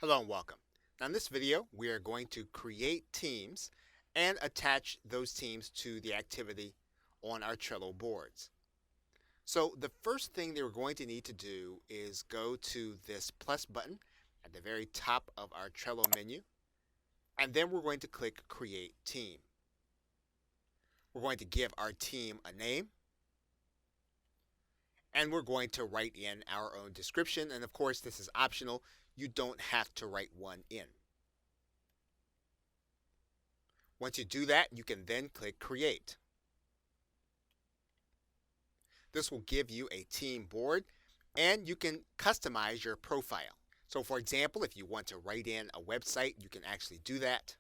Hello and welcome. Now in this video, we are going to create teams and attach those teams to the activity on our Trello boards. So the first thing that we're going to need to do is go to this plus button at the very top of our Trello menu, and then we're going to click Create Team. We're going to give our team a name, and we're going to write in our own description, and of course this is optional. You don't have to write one in. Once you do that, you can then click Create. This will give you a team board and you can customize your profile. So for example, if you want to write in a website, you can actually do that.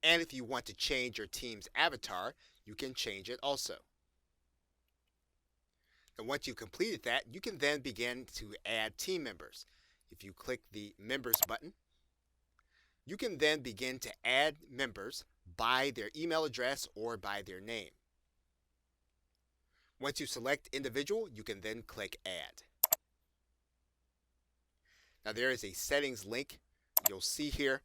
And if you want to change your team's avatar, you can change it also. And once you've completed that, you can then begin to add team members. If you click the Members button, you can then begin to add members by their email address or by their name. Once you select individual, you can then click Add. Now there is a settings link you'll see here.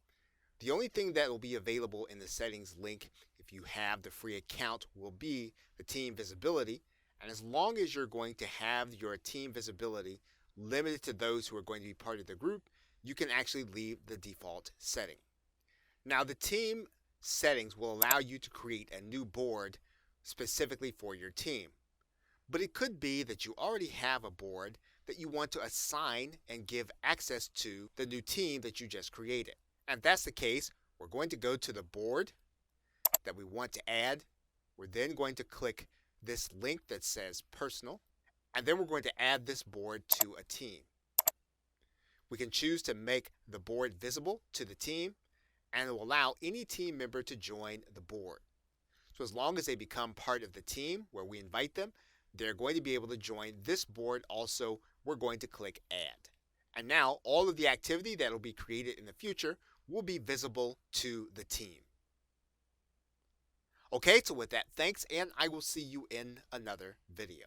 The only thing that will be available in the settings link if you have the free account will be the team visibility. And as long as you're going to have your team visibility limited to those who are going to be part of the group, you can actually leave the default setting. Now the team settings will allow you to create a new board specifically for your team. But it could be that you already have a board that you want to assign and give access to the new team that you just created. And if that's the case, we're going to go to the board that we want to add. We're then going to click this link that says Personal, and then we're going to add this board to a team. We can choose to make the board visible to the team, and it will allow any team member to join the board. So as long as they become part of the team where we invite them, they're going to be able to join this board also. We're going to click Add. And now all of the activity that will be created in the future will be visible to the team. Okay, so with that, thanks, and I will see you in another video.